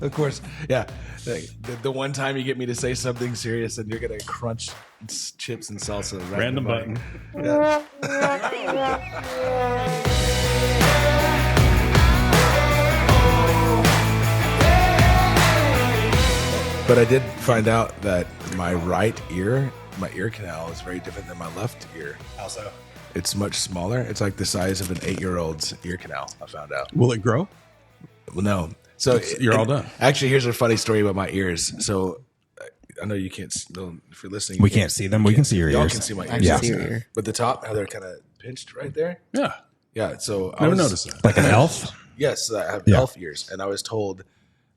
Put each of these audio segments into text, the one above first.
Of course. Yeah. The one time you get me to say something serious and you're going to crunch chips and salsa. Right Random button. Yeah. But I did find out that my right ear, my ear canal is very different than my left ear. How so? It's much smaller. It's like the size of an 8-year-old's ear canal, I found out. Will it grow? Well, no. So You're all done. Actually, here's a funny story about my ears. So I know you can't, if you're listening. We can't see them. We can see your y'all ears. can see my I ears. can see your ear. But the top, how they're kind of pinched right there. Yeah. Yeah. So I Never was, noticed that. Like an elf? Yes, I have Yeah. elf ears. And I was told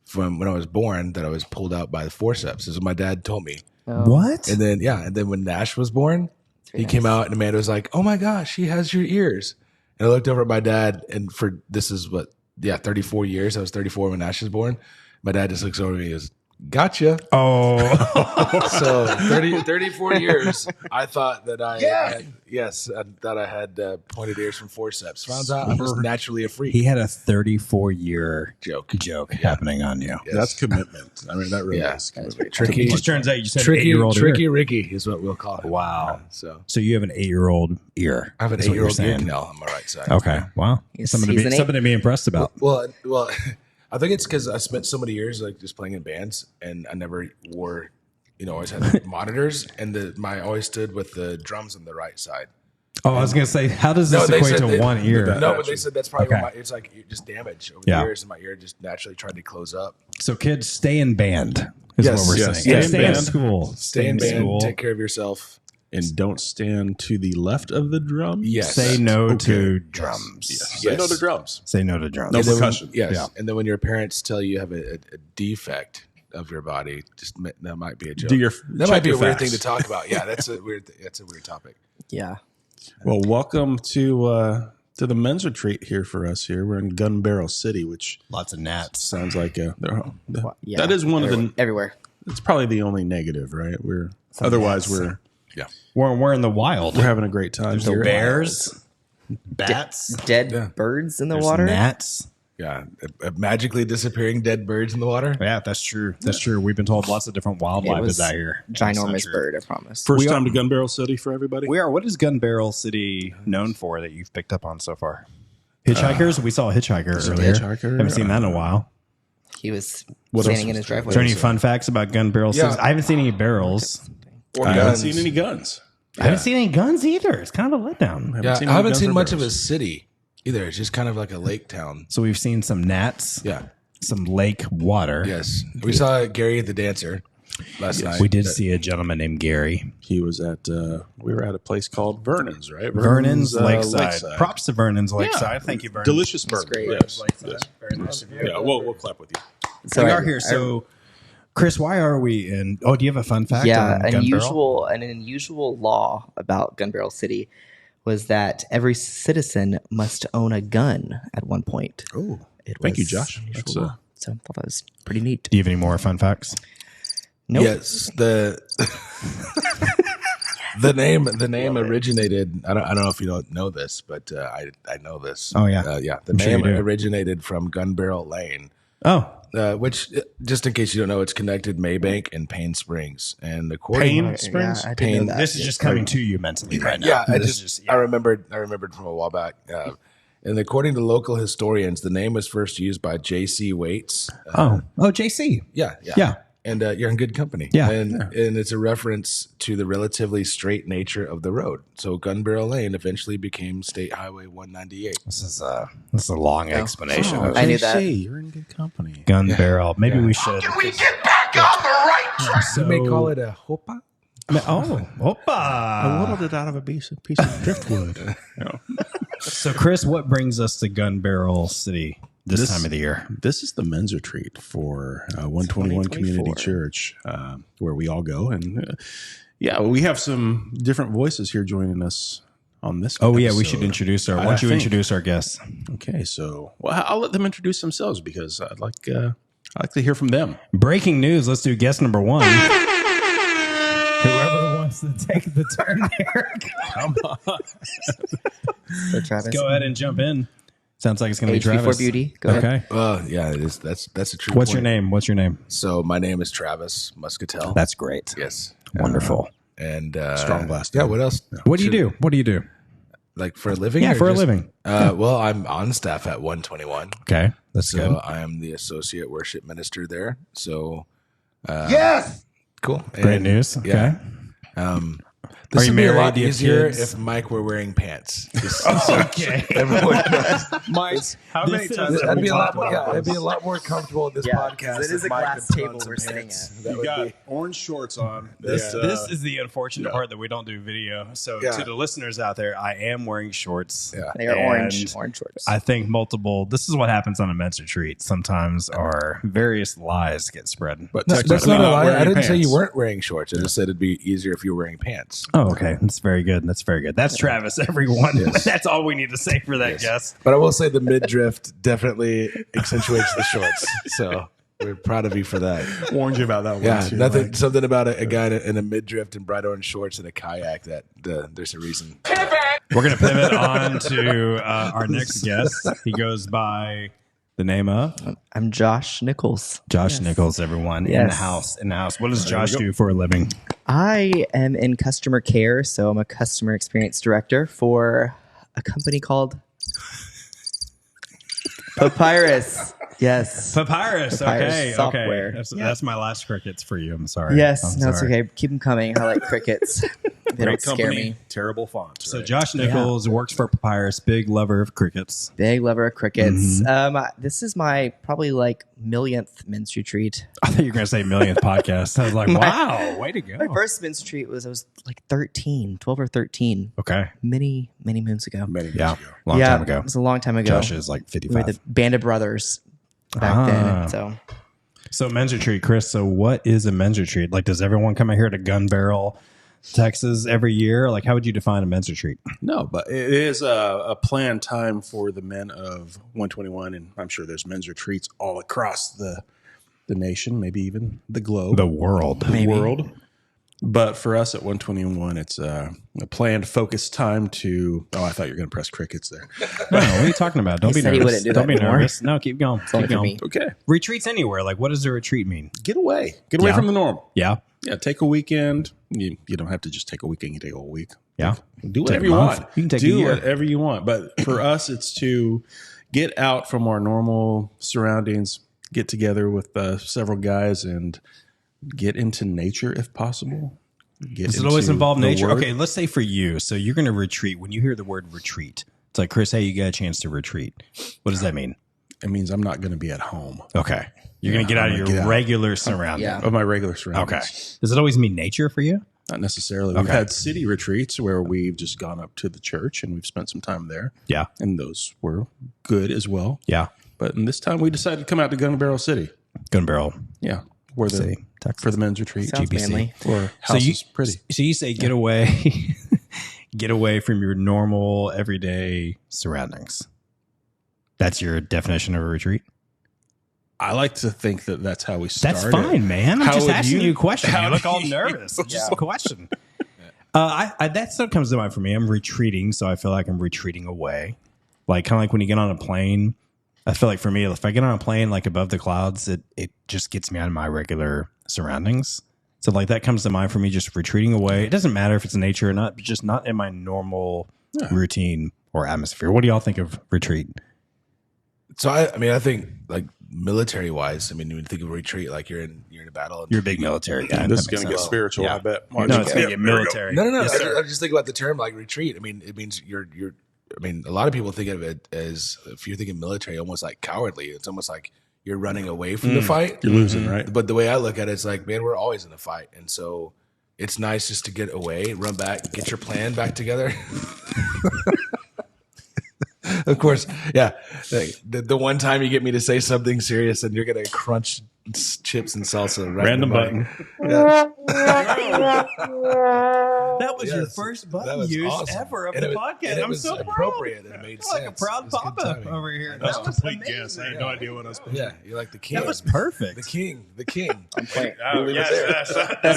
from when I was born that I was pulled out by the forceps. This is what my dad told me. What? And then when Nash was born, he came out and Amanda was like, "Oh my gosh, he has your ears." And I looked over at my dad, and for 34 years. I was 34 when Nash was born. My dad just looks over at me and goes, "Gotcha." Oh. So 34 years, I thought that I had pointed ears from forceps. Found out I'm just naturally a freak. He had a 34-year Joke happening on you. Yes. That's commitment. I mean, that really is That's commitment. very tricky. It just turns out you said Tricky 8-year-old Tricky ear. Ricky is what we'll call it. Wow. So So you have an 8-year-old ear. I have an is what you're 8-year-old ear saying. canal on my right side. Okay. Wow. He's Something an to be impressed about. Well, I think it's because I spent so many years like just playing in bands, and I never wore, always had monitors, and I always stood with the drums on the right side. Oh, I was going to say, how does this they equate said to one ear? No, but they said that's probably Okay. why it's like just damage over Yeah. the years, and my ear just naturally tried to close up. So kids, stay in band is Yes, what we're yes. saying. Stay in in band. school. Stay in band, school. take care of yourself. And don't stand to the left of the drum. Yes. Say no Okay. to drums. Yes. Yes. Say no to drums. Say no to drums. No And then percussion. yes, Yeah. and then when your parents tell you have a defect of your body, that might be a joke. That check might be a your weird facts. thing to talk about. Yeah, that's a weird topic. Yeah. Well, welcome to the men's retreat here for us. Here we're in Gun Barrel City, which Lots of gnats. sounds like Yeah. that is one of the. Everywhere. It's probably the only negative, right? We're We're in the wild. we're having a great time. There's here. bears, bats, Dead birds in the there's water. gnats. Yeah, magically disappearing dead birds in the water. Yeah, that's true. That's true. We've been told lots of different wildlife was is out here. Ginormous bird, I promise. First We are- time to Gun Barrel City for everybody. We are. What is Gun Barrel City known for that you've picked up on so far? Hitchhikers? We saw a hitchhiker earlier. hitchhiker? Haven't seen that in a while. He was What standing else in his driveway. Is there any fun facts about Gun Barrel City? Yeah. I haven't seen any barrels. Or I haven't guns. seen any guns. I haven't seen any guns either. It's kind of a letdown. Yeah, any I haven't guns seen or much of a barrels. city either. It's just kind of like a lake town. So we've seen some gnats, Yeah. some lake water. Yes. We saw Gary the dancer last night. We did see a gentleman named Gary. He was at. We were at a place called Vernon's, right? Vernon's Lakeside. Props to Vernon's Lakeside. Thank you, Vernon. Delicious burger. great. Yes. Lakeside. Yes. Very nice of you. Yeah, we'll clap with you. So we I- are here. So, Chris, why are we in? Oh, do you have a fun fact? Yeah, on Gun Barrel? an unusual law about Gun Barrel City was that every citizen must own a gun at one point. Oh, It thank you, was Josh. unusual That's, law. So I thought that was pretty neat. Do you have any more fun facts? Nope. Yes, the name originated. I don't know if you don't know this, but I know this. Oh, yeah. Yeah. The I'm sure name you do. originated from Gun Barrel Lane, Oh, which, just in case you don't know, it's connected Maybank and Payne Springs. And according, Pain Springs. Yeah, I didn't know Pain- that. this is just coming to you mentally right now. yeah, I This just is I remembered from a while back. And according to local historians, the name was first used by J.C. Waits. JC. Yeah. Yeah. And you're in good company. Yeah. And it's a reference to the relatively straight nature of the road. So Gun Barrel Lane eventually became State Highway 198. This is a long explanation. Oh, of I knew that. JC, you're in good company. Gun Barrel. Maybe we should. We get back on the right track. You may call it a hopa. Oh, I opa. whittled it out of a piece of driftwood. So, Chris, what brings us to Gun Barrel City this time of the year? This is the men's retreat for 121 Community Church, where we all go. And we have some different voices here joining us on this. Oh, yeah, we episode. should introduce our. Why I don't you think- introduce our guests? Okay, so I'll let them introduce themselves because I'd like to hear from them. Breaking news. Let's do guest number one. Whoever wants to take the turn here, Come on. So Travis. go ahead and jump in. Sounds like it's going to be Age Travis. before beauty. Go ahead. Okay. Well, yeah, it is. That's a true. What's point. your name? So my name is Travis Muscatel. That's great. Yes. Wonderful. And Strong blast. Yeah. What else? What do you do? What do you do? Like for a living? Yeah, or for a just- living. Well, I'm on staff at 121. Okay. That's So good. I am the associate worship minister there. So Yes. cool. Great And, news. Okay. Yeah. This Are you would be a married? lot Do you have easier kids? if Mike were wearing pants. Okay. Everyone knows. Mike, how many times That'd be a lot more. Yeah, it'd be a lot more comfortable in this Yeah, podcast. 'cause it is if a Mike glass had put table on some we're sitting pants. at. That You would got be- orange shorts on. This is the unfortunate part that we don't do video. So Yeah. to the listeners out there, I am wearing shorts. Yeah. They are And orange shorts. I think this is what happens on a men's retreat. Sometimes our various lies get spread. But No, technically that's not a lie. wearing I didn't say you pants. weren't wearing shorts. I just said it'd be easier if you were wearing pants. Oh, okay. That's very good. That's very good. That's Travis, everyone. Yes. That's all we need to say for that guest. But I will say the mid drift definitely accentuates the shorts. So we're proud of you for that. Warned you about that one. Yeah, too, nothing. Mike. Something about a guy in a mid drift and bright orange shorts and a kayak that there's a reason. We're going to pivot on to our next guest. He goes by the name of I'm Josh Nichols. Josh Nichols, everyone. In the Yes. house. In the house. What does Josh do for a living? I am in customer care, so I'm a customer experience director for a company called Papyrus. Yes. Papyrus. Okay. software. Okay. That's my last crickets for you. I'm sorry. Yes. I'm No, it's sorry. okay. Keep them coming. I like crickets. They don't Great scare company, me. terrible font. So right? Josh Nichols works for Papyrus, big lover of crickets. Big lover of crickets. Mm-hmm. This is my probably like millionth men's retreat. I thought you were going to say millionth podcast. I was like, wow, way to go. My first men's retreat was I was like 12 or 13, Okay. many moons ago. Many years Yeah. ago. Long time ago. It was a long time ago. Josh is like We were 55. the band of brothers back Ah. then. So So men's retreat, Chris. So what is a men's retreat? Like, does everyone come out here to Gun Barrel, Texas every year? Like, how would you define a men's retreat? No, but it is a planned time for the men of 121, and I'm sure there's men's retreats all across the nation, maybe even the globe, The world. the world. But for us at 121, it's a planned, focused time to. Oh, I thought you were going to press crickets there. No, what are you talking about? Don't He be said he nervous. wouldn't do Don't that be anymore. nervous. No, keep going. only Keep for going. me. Okay, Retreats anywhere. Like, what does a retreat mean? get away Yeah. from the normal. Yeah. Yeah, take a weekend. You don't have to just take a weekend. You take a whole week. Yeah. Do whatever Take a you month. want. You can take a do year. whatever you want. But for us, it's to get out from our normal surroundings, get together with several guys, and get into nature if possible. Does it always involve the nature? Word. Okay, let's say for you. So you're going to retreat. When you hear the word retreat, it's like, Chris, hey, you got a chance to retreat. What does that mean? It means I'm not going to be at home Okay. You're going to get out of I'm gonna your get out. regular surroundings. Yeah. of my regular surroundings. Okay. Does it always mean nature for you? Not necessarily. We've Okay. had city retreats where we've just gone up to the church and we've spent some time there, Yeah. and those were good as well. Yeah. But in this time, we decided to come out to Gun Barrel City. Gun Barrel Yeah, where the City, Texas. for the men's retreat. Sounds GBC. manly. Or house is pretty. So you say get away, get away from your normal everyday surroundings. That's your definition of a retreat. I like to think that that's how we started. That's fine, man. I'm How just would asking you a question. how You look do all you- nervous. It's just a question. That still comes to mind for me. I'm retreating, so I feel like I'm retreating away. Like kind of like when you get on a plane. I feel like for me, if I get on a plane like above the clouds, it just gets me out of my regular surroundings. So like that comes to mind for me, just retreating away. It doesn't matter if it's nature or not, but just not in my normal routine or atmosphere. What do y'all think of retreat? So I think like military wise, I mean, when you think of retreat, like you're in a battle. And You're a big military guy. This is That going to makes get sense. spiritual, Yeah. I bet. No, it's going to Yeah, get there we go. military. No. Yes, sir. I just think about the term like retreat. I mean, it means you're. I mean, a lot of people think of it as if you're thinking military, almost like cowardly. It's almost like you're running away from the fight. You're losing, right? But the way I look at it, it's like, man, we're always in a fight, and so it's nice just to get away, run back, get your plan back together. Of course, yeah. The one time you get me to say something serious, and you're gonna crunch chips and salsa. Right Random in the mic. button. Yeah. That was your Yes, first that button was use awesome. ever of And the it- podcast. and it I'm was so appropriate. proud. It made Like a sense. proud It was good papa timing. over here. That's That a was complete amazing. guess. I had no idea what I was. Yeah, you're like the king. That was perfect. The king. The king. Oh, yes.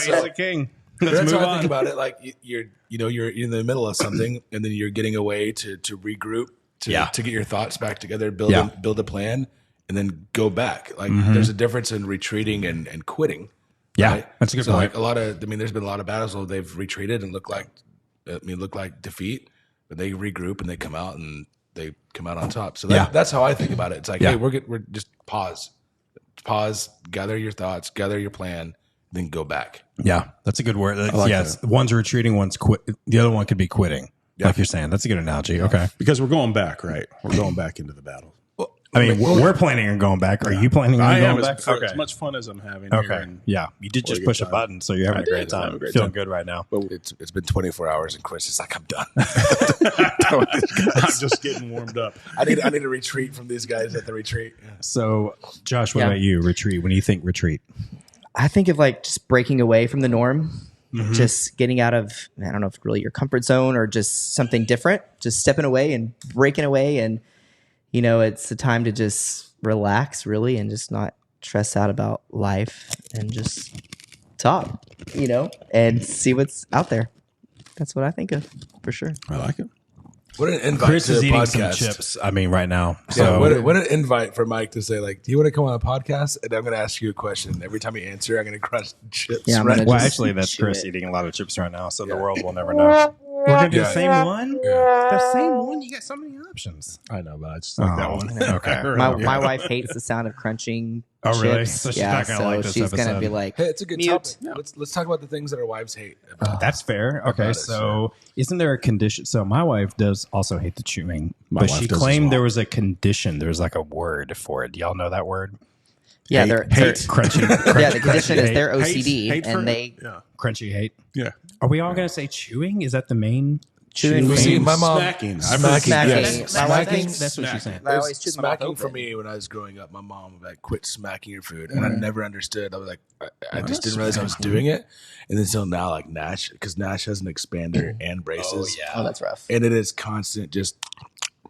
He's the king. Let's That's move how I on. think about it. Like you're in the middle of something, and then you're getting away to regroup, to get your thoughts back together, build a plan, and then go back. Like there's a difference in retreating and quitting. Yeah, right? that's a good point. Like there's been a lot of battles where they've retreated and look like defeat, but they regroup and they come out on top. So that's how I think about it. It's like, hey, we're just pause, gather your thoughts, gather your plan, then go back. Yeah, that's a good word. that. One's retreating, one's quit. The other one could be quitting, like you're saying. That's a good analogy. Okay, Because we're going back, right? We're going back into the battle. I mean, we're planning on going back. Are you planning on going back? As much fun as I'm having. Okay. Yeah. You did just push a button, so you're having a great time. Feeling good right now. It's been 24 hours, and Chris is like, I'm done. I'm just getting warmed up. I need to retreat from these guys at the retreat. Yeah. So, Josh, what about you? Retreat. When do you think retreat? I think of like just breaking away from the norm, just getting out of, I don't know if really your comfort zone or just something different, just stepping away and breaking away. And, it's a time to just relax really and just not stress out about life and just talk, and see what's out there. That's what I think of for sure. I like it. What an invite Chris to is a eating podcast. some chips. I mean, right now. So So, what an invite for Mike to say, like, do you want to come on a podcast? And I'm going to ask you a question. Every time you answer, I'm going to crush chips. Yeah, I'm right? gonna well, just actually, that's chew Chris it. eating a lot of chips right now, so the world will never know. We're going to do the same one? The same one? You got so many options. I know, but I just like that one. Okay. My wife hates the sound of crunching Oh, really? chips. So she's not gonna like this she's gonna episode. be like, Hey, it's a good mute. topic. Let's talk about the things that our wives hate. About. That's fair. Okay, it, so isn't there a condition? So my wife does also hate the chewing, My but wife she does as claimed well. there was a condition. There's like a word for it. Do y'all know that word? Yeah, hate they're crunchy. yeah. The condition is hate. their OCD, Hate for- and they Yeah. Crunchy hate. Yeah. Are we all going to say chewing? Is that the main? chewing. You see, my mom Smacking. smacking. Smacking. Yes. My wife Smacking. thinks That's what she's saying. I always chew my mouth Smacking for open. me when I was growing up, my mom would like quit smacking your food, and I never understood. I was like, I just didn't realize I was doing it, and then until now, like Nash, because Nash has an expander and braces, Oh, that's rough. and it is constant. Just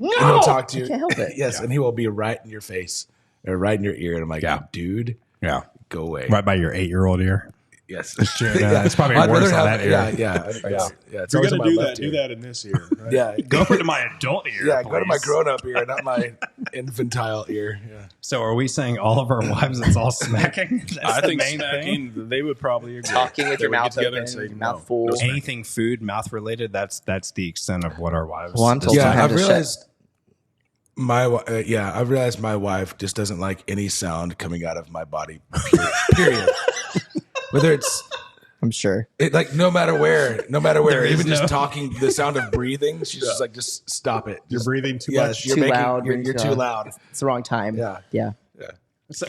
and he'll talk to you. I can't help it. Yes, and he will be right in your face or right in your ear, and I'm like, dude, Yeah, go away. right by your 8-year-old ear. Yes, It's probably I'd worse rather on have- that ear. Yeah. It's If you're always gonna on my do left that, ear. do that in this ear. Right? Yeah, Go to my adult ear. yeah. Go to my please. grown-up ear, not my infantile ear. Yeah. So are we saying all of our wives? It's all smacking. That's I the think main thing. smacking, they would probably agree. Talking with They your would get mouth together open, and say, your mouth no, full. no smacking. Anything food, mouth related. That's the extent of what our wives. Well, I'm told decide. to have I've to shut- realized I've realized my wife just doesn't like any sound coming out of my body. Period. Whether it's I'm sure. like no matter where, There is even just no- talking, the sound of breathing, she's just like, just stop it. You're Just- breathing too yes, much. You're Too making, loud, You're, brings you're you too down. loud. It's the wrong time. Yeah. So-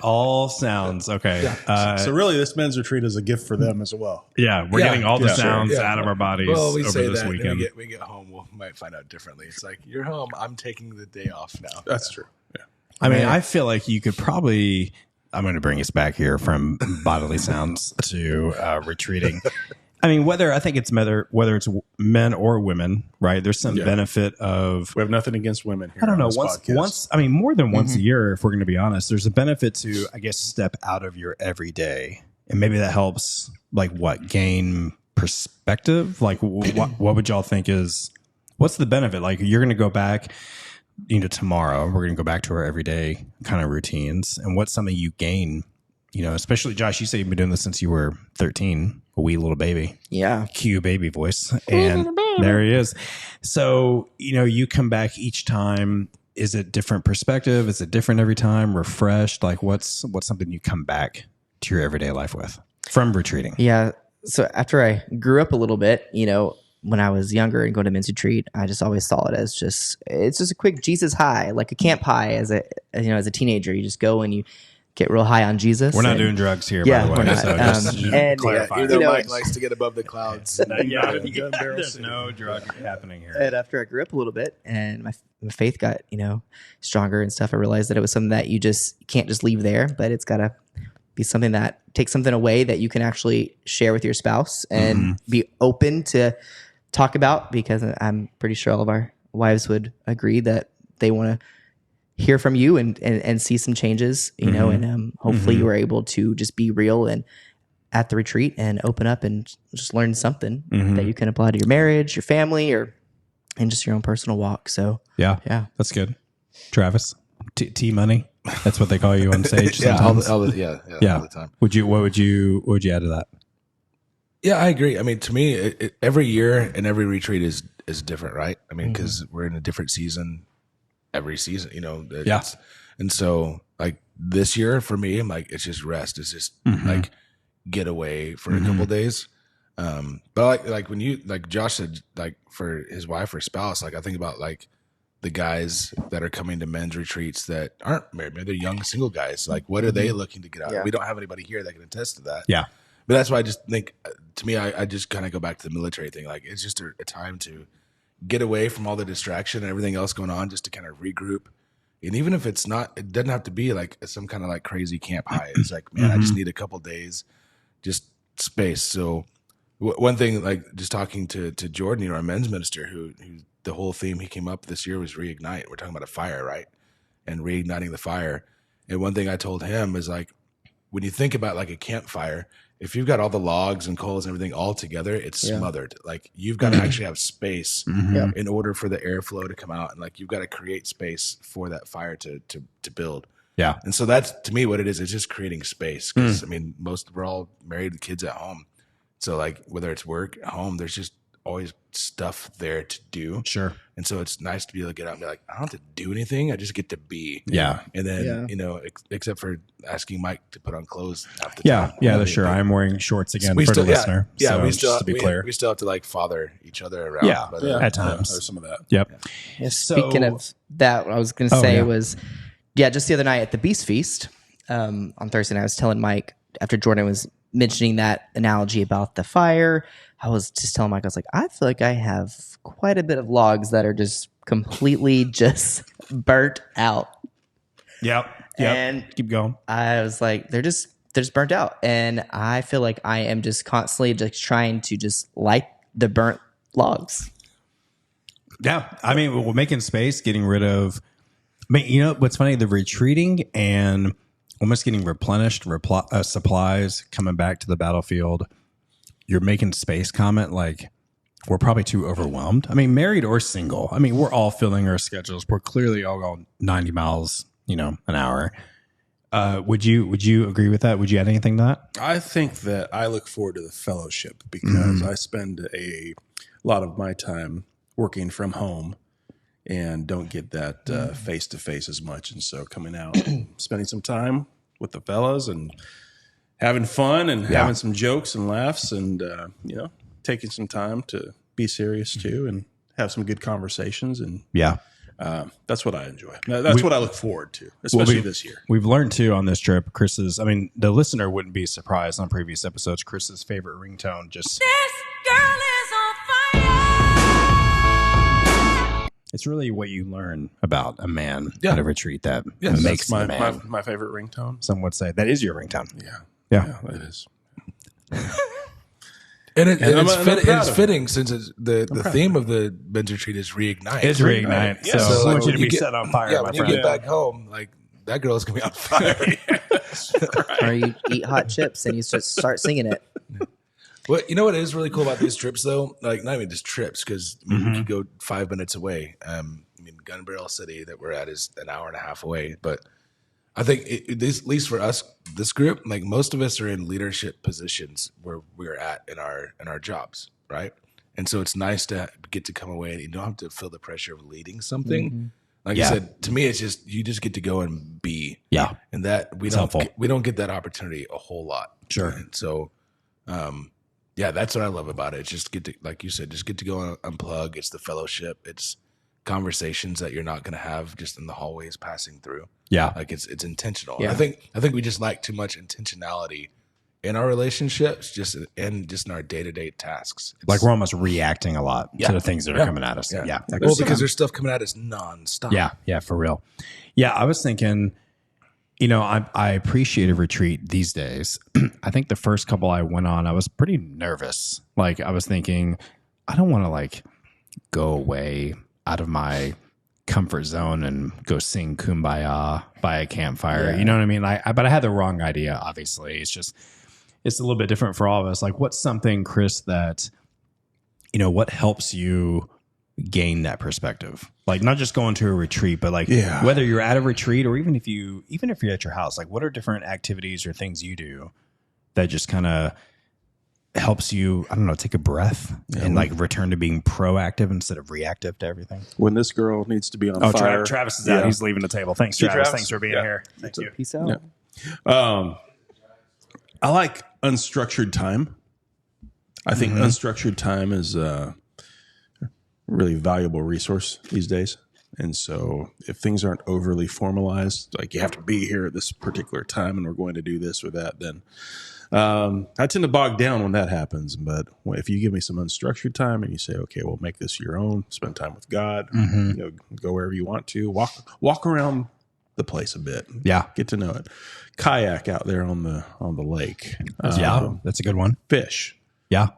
all sounds okay. So really, this men's retreat is a gift for them as well. Yeah, we're Yeah, getting all the yeah, sounds Yeah. out of our bodies Well, we over say this that, weekend. and we get home, we might find out differently. It's like, you're home. I'm taking the day off now. That's true. Yeah. I mean, I feel like you could probably. I'm going to bring us back here from bodily sounds to retreating. I mean, whether it's men or women, right? There's some benefit of. We have nothing against women here. I don't know. on this podcast. Once, I mean, more than once a year, if we're going to be honest, there's a benefit to, I guess, step out of your everyday, and maybe that helps. Like, what, gain perspective? Like, what would y'all think is what's the benefit? Like, you're going to go back, tomorrow. We're going to go back to our everyday kind of routines, and what's something you gain? Especially Josh, you say you've been doing this since you were 13, a wee little baby. Yeah. Cue baby voice, and there he is. So you come back each time. Is it different perspective? Is it different every time? Refreshed? Like what's something you come back to your everyday life with from retreating? Yeah. So after I grew up a little bit, when I was younger and going to men's retreat, I just always saw it as it's just a quick Jesus high, like a camp high as a teenager. You just go and you get real high on Jesus. We're not and- doing drugs here, Yeah, by the way. we're not. So just And- clarify. Even though You know, Mike likes to get above the clouds. There's no drug happening here. And after I grew up a little bit and my faith got, stronger and stuff, I realized that it was something that you can't just leave there, but it's got to be something that takes something away that you can actually share with your spouse and be open to talk about, because I'm pretty sure all of our wives would agree that they want to hear from you and see some changes, and hopefully you were able to just be real and at the retreat and open up and just learn something that you can apply to your marriage, your family, or and just your own personal walk. So Yeah. yeah. That's good. Travis, T Money. That's what they call you on stage. Yeah, sometimes. all the time. What would you add to that? Yeah, I agree. I mean, to me, every year and every retreat is different, right? I mean, because we're in a different season every season, and so like this year for me, I'm like, it's just rest. It's just like get away for a couple days. But like when you, like Josh said, like for his wife or spouse, like I think about like the guys that are coming to men's retreats that aren't married, maybe they're young single guys. Like, what are they looking to get out? Yeah. We don't have anybody here that can attest to that. Yeah. But that's why I just think, to me, I just kind of go back to the military thing. Like, it's just a time to get away from all the distraction and everything else going on, just to kind of regroup. And even if it's not, it doesn't have to be like some kind of like crazy camp high. It's like, man, I just need a couple days, just space. So one thing, like just talking to Jordan, our men's minister, who the whole theme he came up this year was Reignite. We're talking about a fire, right? And reigniting the fire. And one thing I told him is like, when you think about like a campfire, if you've got all the logs and coals and everything all together, it's smothered. Like you've got to actually have space in order for the airflow to come out. And like, you've got to create space for that fire to build. Yeah. And so that's, to me, what it is. It's just creating space. Cause I mean, we're all married with kids at home. So like whether it's work at home, there's just always stuff there to do. Sure. And so it's nice to be able to get out and be like, I don't have to do anything. I just get to be. Yeah. And then, except for asking Mike to put on clothes half the Yeah. time. Yeah. Sure. I'm wearing shorts again for the listener. Yeah. So We just still, to be clear. we still have to like father each other around. Yeah. But, At times. There's some of that. Yep. Yeah, speaking of that, what I was going to say was, just the other night at the Beast Feast on Thursday night, I was telling Mike after Jordan was mentioning that analogy about the fire, I was just telling Mike, I was like, I feel like I have quite a bit of logs that are just completely just burnt out. Yep. And keep going. I was like, they're just burnt out. And I feel like I am just constantly just trying to just light the burnt logs. Yeah. I mean, we're making space, getting rid of, what's funny, the retreating and almost getting replenished supplies coming back to the battlefield. You're making space comment like we're probably too overwhelmed. I mean, married or single. I mean, we're all filling our schedules. We're clearly all going 90 miles, an hour. Would you agree with that? Would you add anything to that? I think that I look forward to the fellowship because I spend a lot of my time working from home and don't get that face to face as much. And so coming out, spending some time with the fellas and having fun and having some jokes and laughs and, taking some time to be serious too and have some good conversations. And that's what I enjoy. That's what I look forward to, especially this year. We've learned too on this trip, the listener wouldn't be surprised on previous episodes. Chris's favorite ringtone just... This girl is on fire. It's really what you learn about a man at a retreat that makes my, a man. my favorite ringtone. Some would say that is your ringtone. Yeah, it is. And it's proud of fitting since the theme of the men's retreat is reignite. It's reignite. Right? So I want you to when be set on fire, Yeah, my when friend. you get back home, like that girl's gonna be on fire. Or you eat hot chips and you start singing it. Well, you know what is really cool about these trips, though? Like, not even just trips, because we could go 5 minutes away. Gun Barrel City that we're at is an hour and a half away. But I think, at least for us, this group, like most of us are in leadership positions where we're at in our jobs, right? And so it's nice to get to come away and you don't have to feel the pressure of leading something. Like I said, to me, it's just you just get to go and be. Yeah, and that we don't get that opportunity a whole lot. Sure. And so. That's what I love about it. It's just like you said, just get to go and unplug. It's the fellowship. It's conversations that you're not going to have just in the hallways passing through. Yeah. Like it's intentional. Yeah. I think we just like too much intentionality in our relationships, just in our day-to-day tasks. Like we're almost reacting a lot to the things that are coming at us. Yeah. Well, because there's stuff coming at us nonstop. Yeah, for real. Yeah, I was thinking, I appreciate a retreat these days. I think the first couple I went on, I was pretty nervous. Like I was thinking, I don't want to like go away out of my comfort zone and go sing Kumbaya by a campfire. Yeah. You know what I mean? But I had the wrong idea, obviously. It's a little bit different for all of us. Like what's something, Chris, that, what helps you gain that perspective? Like not just going to a retreat, but like Yeah. whether you're at a retreat or even if you're at your house, like what are different activities or things you do that just kind of helps you, I don't know, take a breath and like return to being proactive instead of reactive to everything? When this girl needs to be on fire. Travis is out. He's leaving the table. Thanks, See, Travis. Travis? Thanks for being here. Thank you. Peace out. I like unstructured time. I think unstructured time is a really valuable resource these days. And so if things aren't overly formalized, like you have to be here at this particular time and we're going to do this or that, then I tend to bog down when that happens. But if you give me some unstructured time and you say, okay, well, make this your own, spend time with God, you know, go wherever you want to, walk around the place a bit. Yeah. Get to know it. Kayak out there on the lake. Yeah. That's a good one. Fish. Yeah.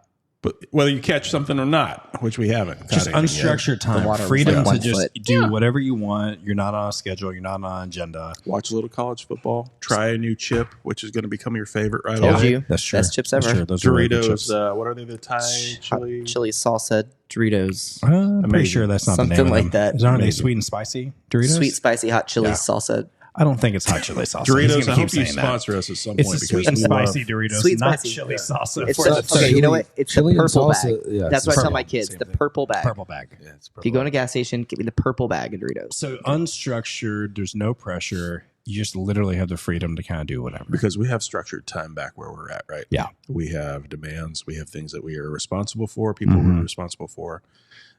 But whether you catch something or not, which we haven't. Just kinda yet. unstructured time, water was freedom like to 1 just foot. do whatever you want. You're not on a schedule. You're not on an agenda. Watch a little college football. Try a new chip, which is going to become your favorite right Told away. you. That's true. Best chips That's ever. true. Those are really good chips. Doritos. What are they? The Thai chili. Chili salsa Doritos. I'm pretty Amazing. sure that's not the Something name of like them. that. Aren't they sweet and spicy Doritos? Sweet, spicy, hot chili Yeah. salsa. I don't think it's hot chili salsa. He's Doritos. gonna I keep hope you saying that. sponsor us at some It's point the sweet because and we spicy love. Doritos, Sweet and not spicy. chili salsa. It's For the, the okay, you know what? It's the chili and purple salsa, bag. yeah, That's it's what I tell purple. my kids. Same The thing. purple bag. purple bag. Yeah, it's If you go in a gas station, give me the purple bag of Doritos. So unstructured, there's no pressure. You just literally have the freedom to kind of do whatever. Because we have structured time back where we're at, right? Yeah. We have demands. We have things that we are responsible for. People we're responsible for.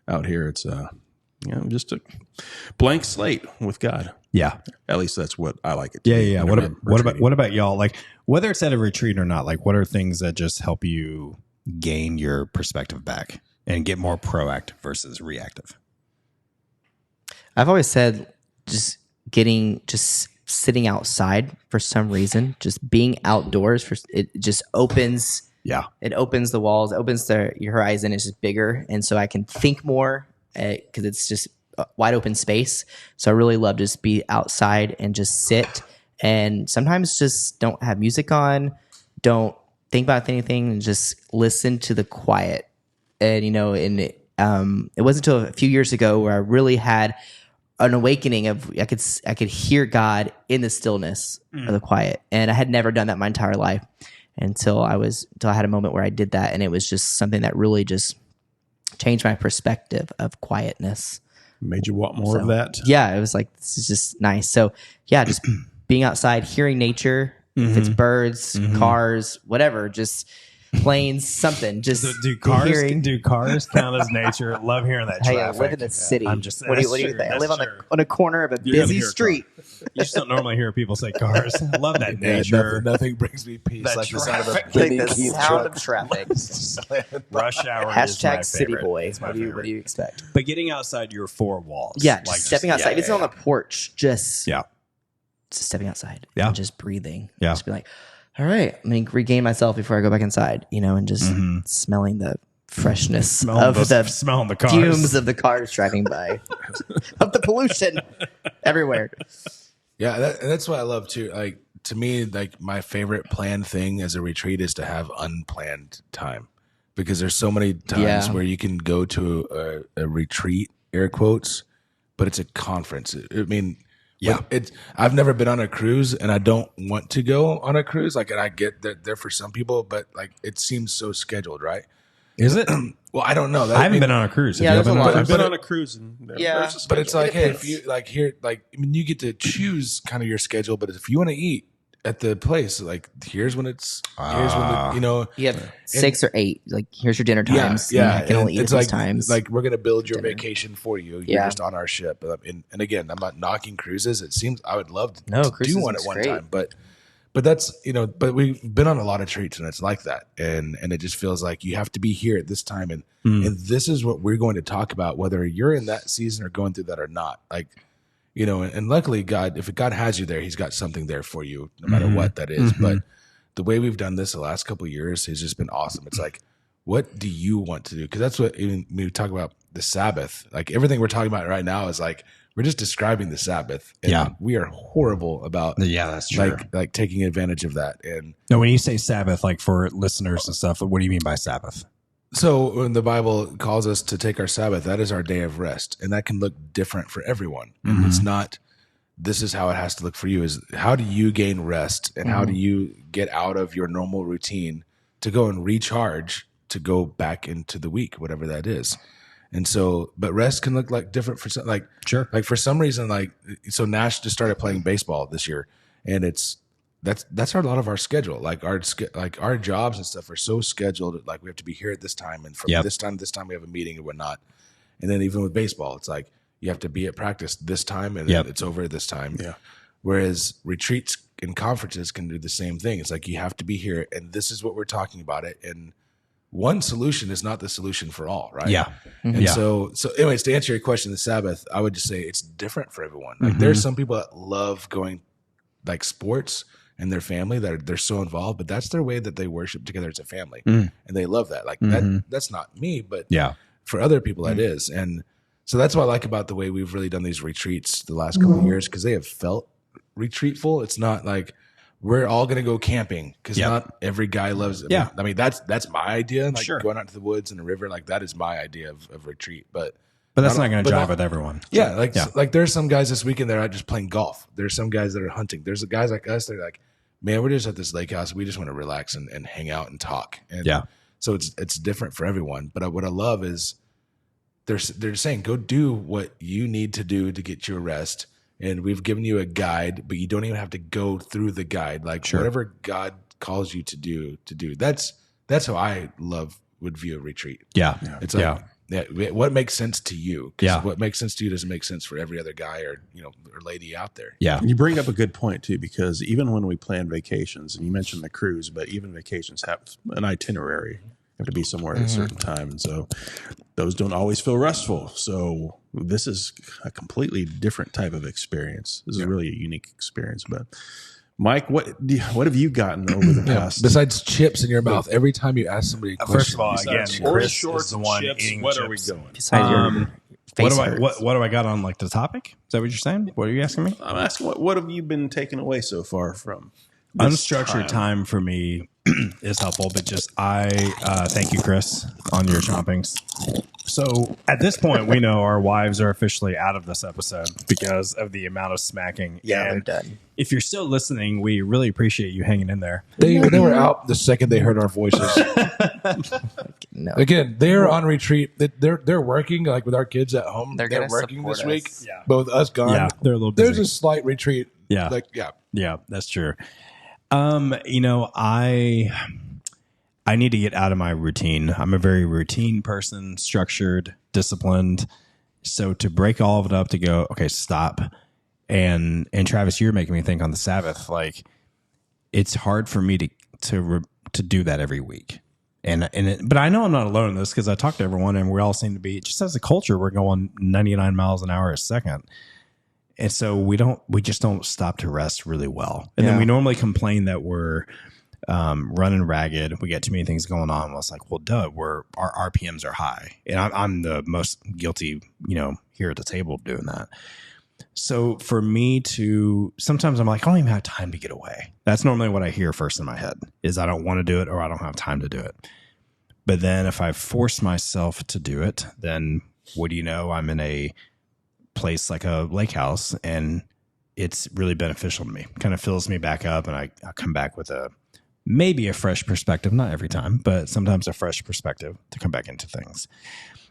Out here, it's just a blank slate with God. Yeah. At least that's what I like it to Yeah, be yeah. when What, I'm what about retreating. what about y'all? Like whether it's at a retreat or not, like what are things that just help you gain your perspective back and get more proactive versus reactive? I've always said just sitting outside for some reason, just being outdoors it just opens. Yeah. It opens the walls, opens your horizon. It's just bigger, and so I can think more because it's just wide open space. So I really love just be outside and just sit, and sometimes just don't have music on, don't think about anything, and just listen to the quiet. And it wasn't until a few years ago where I really had an awakening of I could hear God in the stillness of the quiet, and I had never done that my entire life until I had a moment where I did that, and it was just something that really just changed my perspective of quietness. Made you want more of that? Yeah, it was like, this is just nice. So yeah, just being outside, hearing nature, if it's birds, cars, whatever, just planes, something. Just Do cars hearing. count as nature? Love hearing that Hey, I traffic. live in the city. I'm just- What do that's you true, think? I that's live true. on a corner of a You're gonna busy hear a car. street. You just don't normally hear people say cars. Love that Yeah, nature. nothing brings me peace That like the sound of a traffic. Benny Like the Keith sound truck. of traffic. Rush hour. is my Hashtag city favorite. boy. It's my What do favorite. you expect? But getting outside your four walls. Yeah, like just stepping outside. If it's on the porch, just Yeah. stepping outside. Yeah. And just breathing. Yeah. Just be like, all right, I'm going to regain myself before I go back inside, and just smelling the freshness Smelling of the cars. fumes of the cars driving by, of the pollution everywhere. Yeah, that's what I love too. Like to me, like my favorite planned thing as a retreat is to have unplanned time, because there's so many times Yeah. where you can go to a retreat, air quotes, but it's a conference. I mean, Yeah. I've never been on a cruise, and I don't want to go on a cruise. Like, and I get that there for some people, but like it seems so scheduled, right? Is it? Well, I don't know. I haven't been on a cruise. Yeah, Have there's you a been lot. on I've been on a cruise. And Yeah. there's a But it's schedule. like, hey, if you like here, like I mean, you get to choose kind of your schedule. But if you want to eat at the place, like here's when it's You have 6 or 8. Like, here's your dinner times. Yeah, I can only eat it's at like these times. like we're gonna build your vacation for you. You're Yeah. just on our ship. And again, I'm not knocking cruises. It seems I would love to, No, to cruises do one at is one great. time, but that's but we've been on a lot of treats and it's like that, and it just feels like you have to be here at this time, and this is what we're going to talk about, whether you're in that season or going through that or not. Like and luckily if God has you there, He's got something there for you, no matter what that is. But the way we've done this the last couple of years has just been awesome. It's like, what do you want to do? Because that's what even when we talk about the Sabbath, like everything we're talking about right now is like we're just describing the Sabbath. And Yeah. we are horrible about Yeah, that's true. like taking advantage of that. And No, when you say Sabbath, like for listeners and stuff, what do you mean by Sabbath? So when the Bible calls us to take our Sabbath, that is our day of rest, and that can look different for everyone. And it's not, this is how it has to look for you, is how do you gain rest and how do you get out of your normal routine to go and recharge to go back into the week, whatever that is. And so, but rest can look like different for some, like, Sure. like for some reason, like, so Nash just started playing baseball this year, and that's a lot of our schedule. Like our jobs and stuff are so scheduled. Like we have to be here at this time, and from this time to this time we have a meeting and whatnot. And then even with baseball, it's like you have to be at practice this time, and then it's over at this time. Yeah. Whereas retreats and conferences can do the same thing. It's like you have to be here, and this is what we're talking about it. And one solution is not the solution for all, right? Yeah. And so anyways, to answer your question, the Sabbath, I would just say it's different for everyone. Like there's some people that love going like sports and their family that they're so involved, but that's their way that they worship together as a family. And they love that. Like that's not me, but for other people that is. And so that's what I like about the way we've really done these retreats the last couple of years, because they have felt retreatful. It's not like we're all going to go camping, because not every guy loves it. I mean, that's my idea. Like going out to the woods and the river, like that is my idea of retreat. But that's not going to jive with everyone. Yeah. Like there's some guys this weekend that are out just playing golf. There's some guys that are hunting. There's guys like us that are like, man, we're just at this lake house. We just want to relax and hang out and talk. And so it's different for everyone. But what I love is they're saying, go do what you need to do to get your rest. And we've given you a guide, but you don't even have to go through the guide. Like whatever God calls you to do. That's how I would view a retreat. Yeah. It's like, what makes sense to you? Because what makes sense to you doesn't make sense for every other guy or lady out there. Yeah. And you bring up a good point too, because even when we plan vacations, and you mentioned the cruise, but even vacations have an itinerary. You have to be somewhere at a certain time. And so those don't always feel restful. So this is a completely different type of experience. This is really a unique experience. But Mike, what have you gotten over the past? Besides chips in your mouth, every time you ask somebody a question. First of all, again, Chris is the one eating what chips. are we going? Besides your face hurts. What do I got on like the topic? Is that what you're saying? What are you asking me? I'm asking what have you been taken away so far from this Unstructured time for me is helpful, but just thank you, Chris, on your chompings. So at this point, we know our wives are officially out of this episode because of the amount of smacking. Yeah, And they're done. if you're still listening, we really appreciate you hanging in there. They were out the second they heard our voices. No. Again, they're on retreat. They're working like with our kids at home. They're They're gonna working support this week. us. Yeah. Both us gone. Yeah, they're a little busy. There's a slight retreat. Yeah. Yeah, that's true. I need to get out of my routine. I'm a very routine person, structured, disciplined. So to break all of it up, to go, okay, stop. And Travis, you're making me think on the Sabbath, like it's hard for me to do that every week. But I know I'm not alone in this, because I talk to everyone and we all seem to be, just as a culture, we're going 99 miles an hour a second. And so we just don't stop to rest really well. And then we normally complain that we're running ragged. We get too many things going on. Well, it's like, well, duh, our RPMs are high. And I'm the most guilty, here at the table of doing that. So for me sometimes I'm like, I don't even have time to get away. That's normally what I hear first in my head, is I don't want to do it or I don't have time to do it. But then if I force myself to do it, then what do you know? I'm in a place like a lake house, and it's really beneficial to me. Kind of fills me back up, and I come back with maybe a fresh perspective, not every time, but sometimes a fresh perspective to come back into things.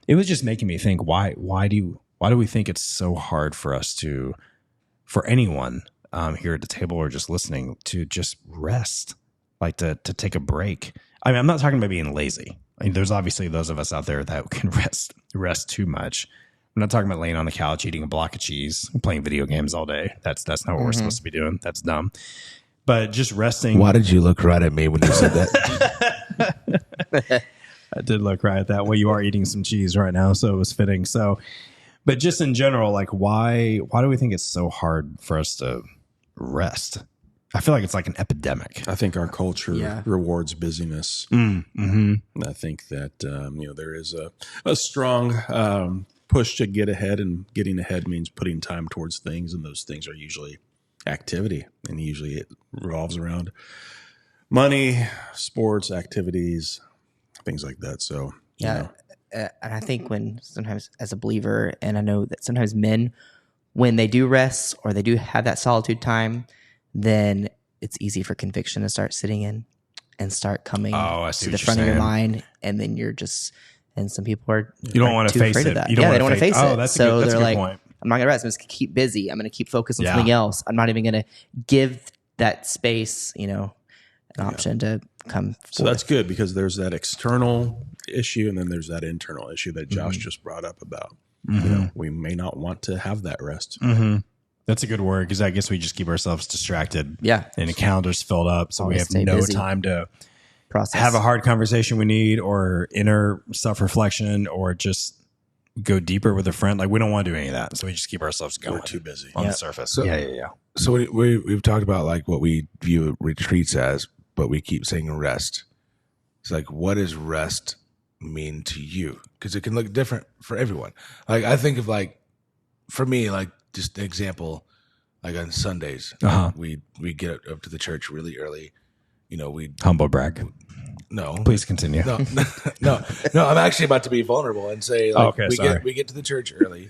It was just making me think, why do we think it's so hard for us for anyone here at the table or just listening, to just rest, like to take a break? I mean, I'm not talking about being lazy. I mean, there's obviously those of us out there that can rest too much. I'm not talking about laying on the couch, eating a block of cheese, playing video games all day. That's not what we're supposed to be doing. That's dumb. But just resting. Why did you look right at me when you said that? I did look right at that. Well, you are eating some cheese right now, so it was fitting. So, but just in general, like why do we think it's so hard for us to rest? I feel like it's like an epidemic. I think our culture rewards busyness. Mm-hmm. And I think that there is a strong push to get ahead, and getting ahead means putting time towards things, and those things are usually activity, and usually it revolves around money, sports, activities, things like that. So Yeah. And I think when sometimes as a believer, and I know that sometimes men, when they do rest or they do have that solitude time, then it's easy for conviction to start sitting in and start coming I see to what the you're front of your saying. mind. And then you're just, and some people are, You don't want to too face afraid it. of that. You don't They don't want to face it. Oh, that's So a they're good like, point. I'm not going to rest. I'm just going to keep busy. I'm going to keep focused on Yeah. something else. I'm not even going to give that space, an option to come So that's good because there's that external issue and then there's that internal issue that Josh just brought up about. We may not want to have that rest. That's a good word because I guess we just keep ourselves distracted. Yeah. And the calendar's filled up, so we Always have stay no busy. time to process. have a hard conversation we need or inner self-reflection or just go deeper with a friend. Like we don't want to do any of that. So we just keep ourselves going. We're too busy. On Yeah. the surface. So- Yeah. So we've talked about like what we view retreats as, but we keep saying rest. It's like, what does rest mean to you? Because it can look different for everyone. Like I think of like, for me, like just an example, like on Sundays, we get up to the church really early. We Humble brag. no, Please continue. no. I'm actually about to be vulnerable and say, like, Okay, we sorry. get to the church early.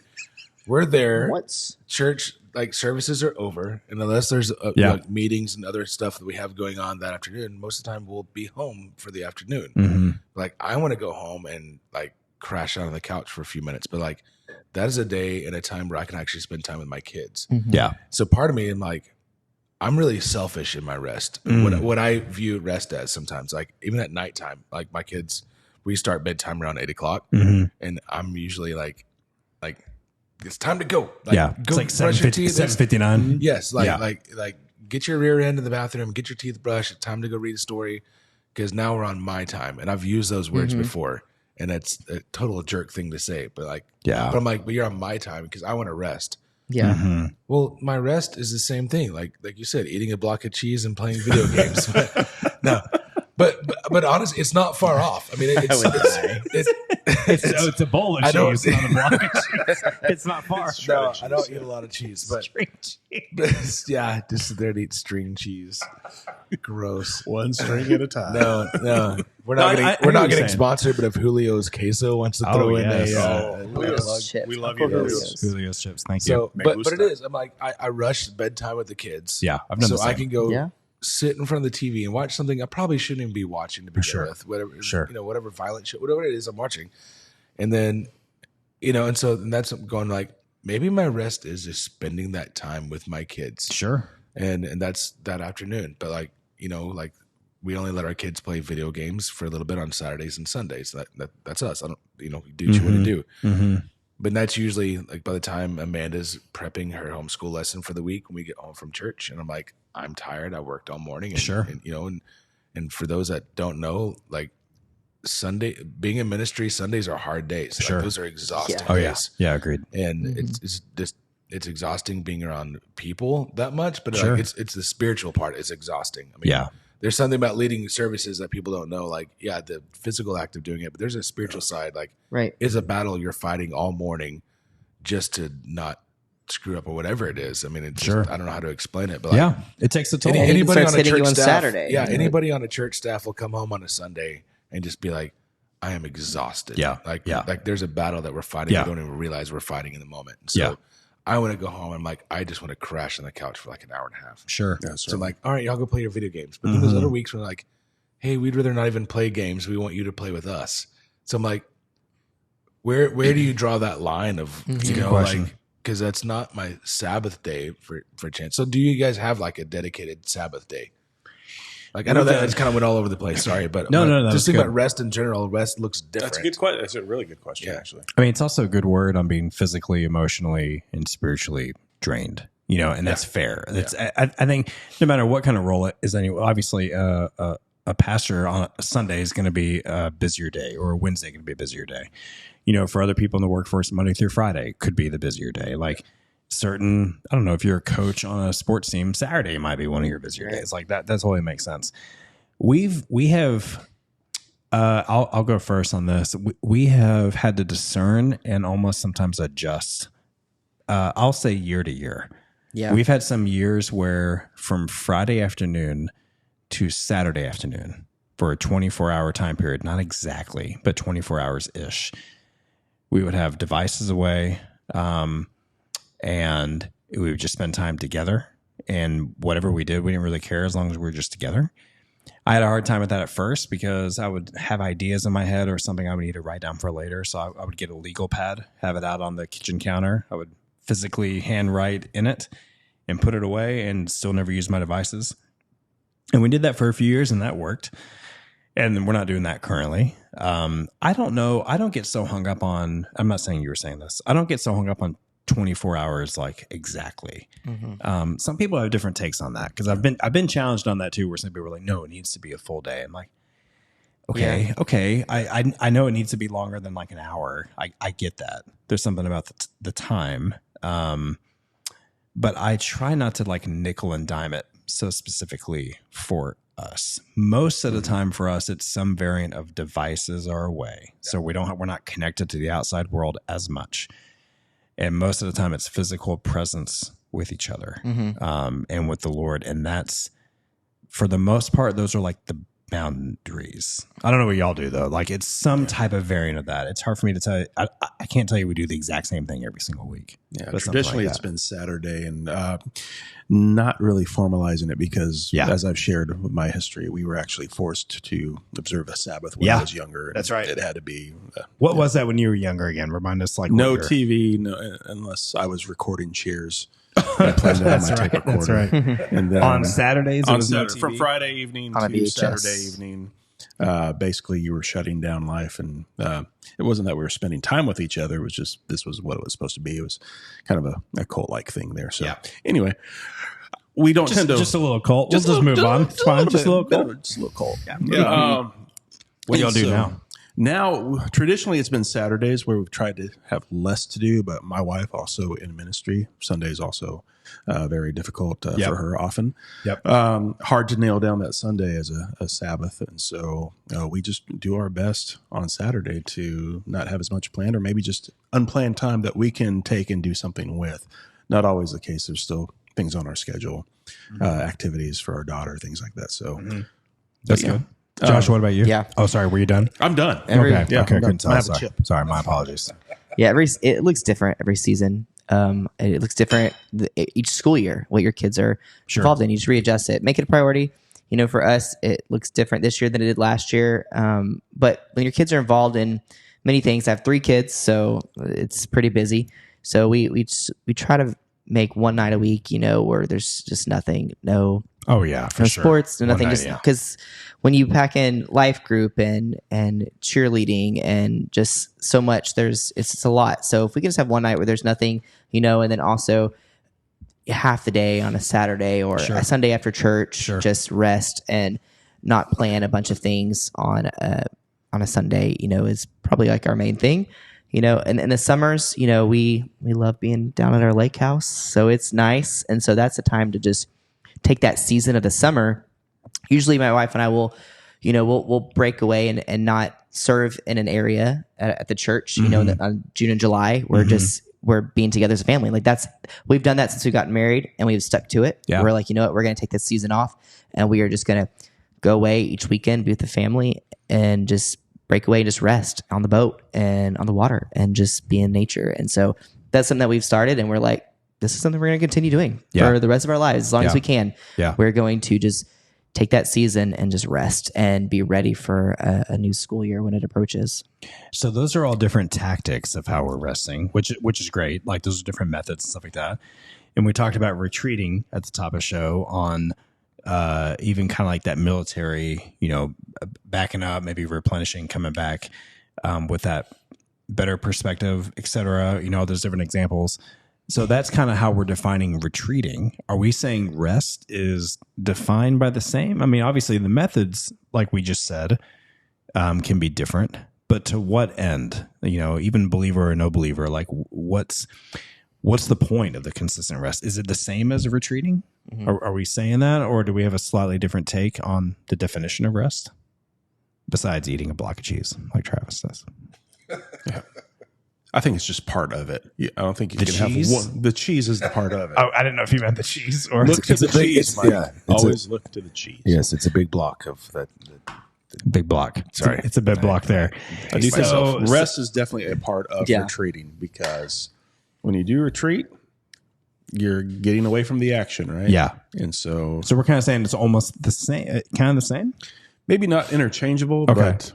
We're there. What's Church like services are over, and unless there's like meetings and other stuff that we have going on that afternoon, most of the time we'll be home for the afternoon. Mm-hmm. Like I want to go home and like crash out on the couch for a few minutes, but like that is a day and a time where I can actually spend time with my kids. Yeah. So part of me, I'm really selfish in my rest. What I view rest as sometimes, like even at nighttime, like my kids, we start bedtime around 8:00, and I'm usually like it's time to go. Like, Yeah. go It's like brush your teeth. 7:59. Yes, Yeah. like get your rear end in the bathroom, get your teeth brushed. It's time to go read a story because now we're on my time. And I've used those words before, and it's a total jerk thing to say. But but I'm like, but you're on my time because I want to rest. yeah. Mm-hmm. Well, my rest is the same thing. Like you said, eating a block of cheese and playing video games. But honestly, it's not far off. I mean, It's a bowl of I don't- cheese, not a block of cheese. It's not far. no, I don't eat a lot of cheese, but yeah, just sit there and eat string cheese. Gross. One string at a time. No, we're No, not getting I we're hear not what you're getting saying. sponsored. But if Julio's Queso wants to Oh, throw yes. in Julio's chips. we love Uncle you, Julio's. Julio's chips. Thank you. so, Me but gusta. it is. I'm like I rush bedtime with the kids. Yeah, I've done so the same. I can go Yeah. sit in front of the TV and watch something I probably shouldn't even be watching to begin Sure. with. Whatever, Sure. whatever violent shit, whatever it is I'm watching, and then and so that's going like maybe my rest is just spending that time with my kids. Sure. and that's that afternoon. But like we only let our kids play video games for a little bit on Saturdays and Sundays. That's us. I don't we do what you want to do. Mm-hmm. But that's usually like by the time Amanda's prepping her homeschool lesson for the week when we get home from church, and I'm like, I'm tired. I worked all morning. And, Sure. and for those that don't know, like Sunday being in ministry, Sundays are hard days. Like, Sure. those are exhausting Oh yeah. days. Yeah. Agreed. And it's just it's exhausting being around people that much, but Sure. like it's the spiritual part is exhausting. I mean, Yeah. there's something about leading services that people don't know. Like, yeah, the physical act of doing it, but there's a spiritual side. Like, Right. it's a battle you're fighting all morning just to not screw up or whatever it is. I mean, it's Sure. just, I don't know how to explain it, but like, Yeah. It takes a toll. And it anybody starts on a hitting church you on staff, Saturday. yeah, Right. anybody on a church staff will come home on a Sunday and just be like, I am exhausted. Yeah. Like Yeah. there's a battle that we're fighting. Yeah. We don't even realize we're fighting in the moment. So Yeah. I want to go home. I'm like, I just want to crash on the couch for like an hour and a half. Sure. Yeah, So I'm like, all right, y'all go play your video games. But then there's other weeks where like, hey, we'd rather not even play games. We want you to play with us. So I'm like, where do you draw that line of, Good question. like, because that's not my Sabbath day for a chance. So do you guys have like a dedicated Sabbath day? Like I know that it's kind of went all over the place. Sorry, but No, that just was think good. about rest in general. Rest looks different. That's a good question. That's a really good question, Yeah. actually. I mean, it's also a good word on being physically, emotionally, and spiritually drained. And that's fair. It's I think no matter what kind of role it is, anyway. Obviously, a pastor on a Sunday is going to be a busier day, or a Wednesday going to be a busier day. For other people in the workforce, Monday through Friday could be the busier day. Like certain, I don't know if you're a coach on a sports team, Saturday might be one of your busier days. Like that totally makes sense. We have. I'll go first on this. We have had to discern and almost sometimes adjust. I'll say year to year. Yeah. We've had some years where from Friday afternoon to Saturday afternoon, for a 24-hour time period, not exactly, but 24 hours ish, we would have devices away, and we would just spend time together. And whatever we did, we didn't really care as long as we were just together. I had a hard time with that at first because I would have ideas in my head or something I would need to write down for later. So I would get a legal pad, have it out on the kitchen counter. I would physically handwrite in it and put it away and still never use my devices. And we did that for a few years and that worked. And we're not doing that currently. I don't know. I don't get so hung up on, I'm not saying you were saying this. I don't get so hung up on 24 hours like exactly. Some people have different takes on that because I've been challenged on that too, where some people are like, no, it needs to be a full day. I'm like, okay. I know it needs to be longer than like an hour. I get that. There's something about the time. But I try not to like nickel and dime it so specifically for us. Most of the time for us, it's some variant of devices are away. So we're not connected to the outside world as much. And most of the time it's physical presence with each other, and with the Lord. And that's, for the most part, those are like the boundaries. I don't know what y'all do though. Like it's some type of variant of that. It's hard for me to tell you. I can't tell you we do the exact same thing every single week. Yeah, But traditionally like it's that. been Saturday, and not really formalizing it because, as I've shared with my history, we were actually forced to observe a Sabbath when I was younger. And That's right. It had to be. What was that when you were younger again? Remind us like No what year. TV, no, unless I was recording Cheers. I played it on my tape recorder. That's right. And then, On Saturdays, it on was no Saturday, from TV? Friday evening On a to VHS. Saturday evening, basically you were shutting down life, and it wasn't that we were spending time with each other. It was just, this was what it was supposed to be. It was kind of a cult-like thing there. So anyway, we don't tend to Just a little cult. We'll just move on. It's fine. Just a little cult. Just a little cold. What do y'all do now? Now, traditionally, it's been Saturdays where we've tried to have less to do, but my wife also in ministry. Sundays also very difficult for her often. Hard to nail down that Sunday as a Sabbath. And so we just do our best on Saturday to not have as much planned, or maybe just unplanned time that we can take and do something with. Not always the case. There's still things on our schedule, activities for our daughter, things like that. So That's good. Josh, what about you? Yeah. Oh, sorry. Were you done? I'm done. Okay. Yeah, okay. I'm Couldn't done. tell. I have a Sorry. chip. Sorry. My apologies. Yeah, it looks different every season. It looks different each school year. What your kids are involved in, you just readjust it, make it a priority. You know, for us, it looks different this year than it did last year. But when your kids are involved in many things, I have 3 kids, so it's pretty busy. So we try to make one night a week, you know, where there's just nothing, no For sure. sports, no nothing, One night, just because when you pack in life group and cheerleading and just so much, it's a lot. So if we can just have one night where there's nothing, you know, and then also half the day on a Saturday or a Sunday after church, just rest and not plan a bunch of things on a Sunday, you know, is probably like our main thing. You know, and in the summers, you know, we love being down at our lake house, so it's nice. And so that's the time to just take that season of the summer. Usually my wife and I will, you know, we'll break away and not serve in an area at the church, you know, on June and July. We're being together as a family. Like we've done that since we got married, and we've stuck to it. Yeah. We're like, you know what, we're going to take this season off, and we are just going to go away each weekend, be with the family, and just break away and just rest on the boat and on the water and just be in nature. And so that's something that we've started, and we're like, this is something we're going to continue doing for the rest of our lives as long as we can. Yeah. We're going to just take that season and just rest and be ready for a new school year when it approaches. So those are all different tactics of how we're resting, which is great. Like those are different methods and stuff like that. And we talked about retreating at the top of the show on even kind of like that military, you know, backing up, maybe replenishing, coming back with that better perspective, et cetera. You know, there's different examples. So that's kind of how we're defining retreating. Are we saying rest is defined by the same? I mean, obviously the methods, like we just said, can be different, but to what end? You know, even believer or no believer, like what's the point of the consistent rest? Is it the same as retreating? Are we saying that, or do we have a slightly different take on the definition of rest? Besides eating a block of cheese, like Travis does. I think it's just part of it. I don't think you The can cheese? have one. The cheese is the part of it. Oh, I didn't know if you meant the cheese or Look to the cheese, Mike. it's Always look to the cheese. Yes, it's a big block of that. Big block. Sorry. It's a big block there. I do think So- rest is definitely a part of Yeah. retreating, because when you do retreat, you're getting away from the action, right? Yeah. And so So we're kind of saying it's almost the same, kind of the same. maybe not interchangeable, Okay. but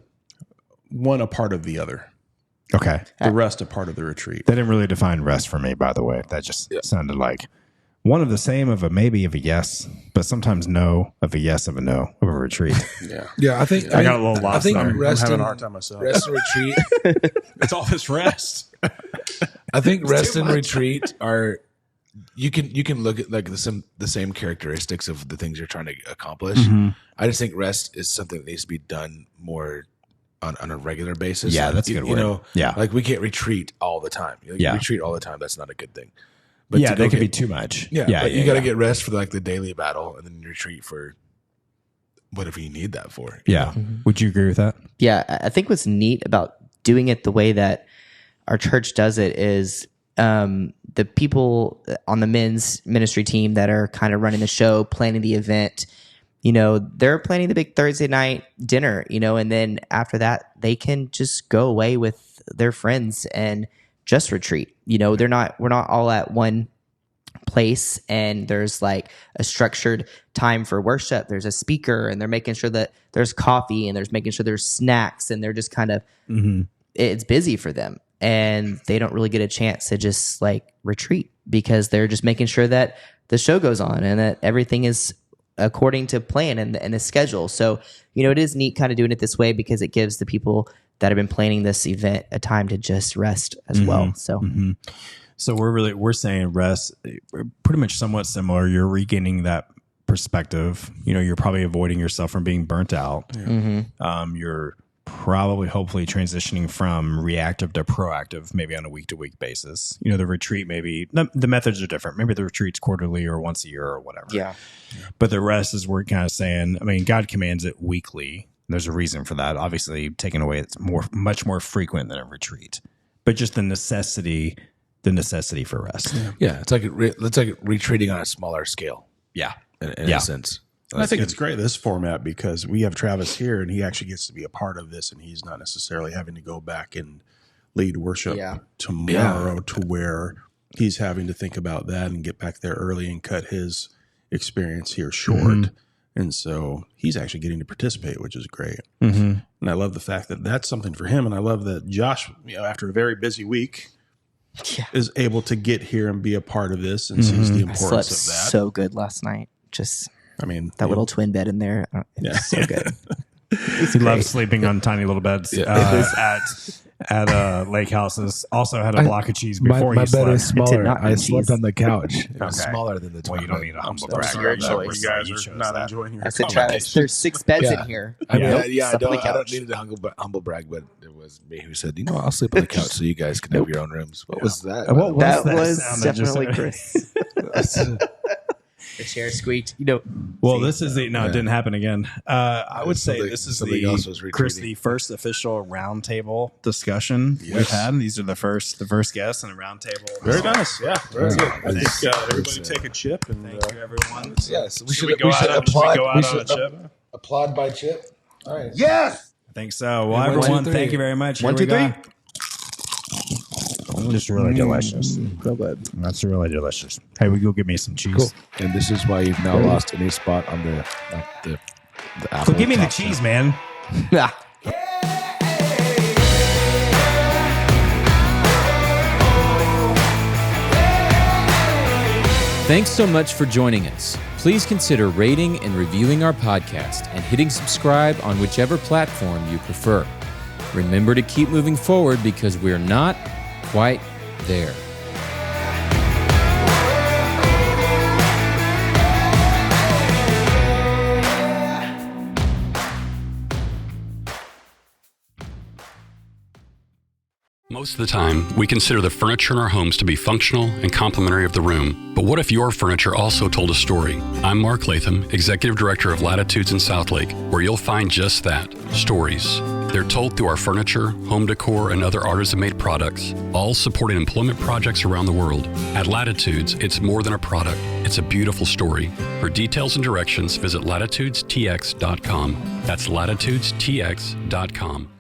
one a part of the other. Okay. The rest a part of the retreat. That didn't really define rest for me, by the way. That just sounded like one of the same of a maybe of a yes, but sometimes no of a yes of a no of a retreat. Yeah. Yeah, I think I got a little I lost think there. I'm rest having and a hard time myself. rest and retreat. It's all this rest. I think rest and retreat are you can look at like the same characteristics of the things you're trying to accomplish. Mm-hmm. I just think rest is something that needs to be done more on a regular basis. Yeah, Like, that's a good you word. know, Yeah. like we can't retreat all the time. You Yeah. retreat all the time. That's not a good thing. But Yeah, to go that could be get- too much. Yeah, yeah, but you got to get rest for like the daily battle, and then retreat for whatever you need that for. Yeah. Would you agree with that? Yeah, I think what's neat about doing it the way that our church does it is the people on the men's ministry team that are kind of running the show, planning the event, you know, they're planning the big Thursday night dinner, you know, and then after that, they can just go away with their friends and just retreat. You know, we're not all at one place, and there's like a structured time for worship. There's a speaker, and they're making sure that there's coffee, and there's making sure there's snacks, and they're just kind of it's busy for them, and they don't really get a chance to just like retreat because they're just making sure that the show goes on and that everything is according to plan and the schedule. So, you know, it is neat kind of doing it this way because it gives the people that have been planning this event a time to just rest as well. So So we're saying rest, pretty much somewhat similar. You're regaining that perspective. You know, you're probably avoiding yourself from being burnt out. You're probably hopefully transitioning from reactive to proactive, maybe on a week-to-week basis. You know, the retreat, maybe the methods are different. Maybe the retreat's quarterly or once a year or whatever. yeah. But the rest is we're kind of saying, I mean, God commands it weekly. There's a reason for that. Obviously, taken away, it's much more frequent than a retreat. But just the necessity for rest. Yeah, it's like retreating on a smaller scale Yeah. in Yeah. a sense. I think it's great, this format, because we have Travis here and he actually gets to be a part of this, and he's not necessarily having to go back and lead worship tomorrow to where he's having to think about that and get back there early and cut his experience here short. And so he's actually getting to participate, which is great. And I love the fact that that's something for him. And I love that Josh, you know, after a very busy week, is able to get here and be a part of this and sees the I importance slept of that. so good last night. Just I mean, that little twin bed in there. It was so good. He loves sleeping on tiny little beds at lake houses. Also had a block of cheese before my he slept. bed is smaller. not I have slept cheese. on the couch. It was Okay. smaller than the Well, twin you don't bed. need a humble I'm brag. sorry your choice. you guys You are chose not that. enjoying your I said, Travis, accommodation. there's 6 beds Yeah. in here. I mean, Yeah. yeah, I Slept on the don't couch. need a humble brag, but it was me who said, you know, I'll sleep on the couch so you guys can have your own rooms. What was that? What was That that was sound that just- definitely Chris. The chair squeaked. You know, Well, this is it didn't happen again. I would say Something- this is something else was Chris, retreating. the first official roundtable discussion we've had. These are the first guests in the roundtable. Very nice. Yeah. Very good. I think everybody It's, take a chip and Thank you, everyone. Yes, Should we go out on a chip? applaud by Chip. All right. Yes! I think so. Well, And 1, 2, everyone, 3. thank you very much. One, Here we 2, go. Just really delicious. real good. That's really delicious. Hey, we go get me some cheese. Cool. And this is why you've now lost any spot on the apple. So give me the top cheese, side. man. Thanks so much for joining us. Please consider rating and reviewing our podcast and hitting subscribe on whichever platform you prefer. Remember to keep moving forward because we're not quite there. Most of the time, we consider the furniture in our homes to be functional and complementary of the room. But what if your furniture also told a story? I'm Mark Latham, Executive Director of Latitudes in Southlake, where you'll find just that, stories. They're told through our furniture, home decor, and other artisan-made products, all supporting employment projects around the world. At Latitudes, it's more than a product. It's a beautiful story. For details and directions, visit latitudestx.com. That's latitudestx.com.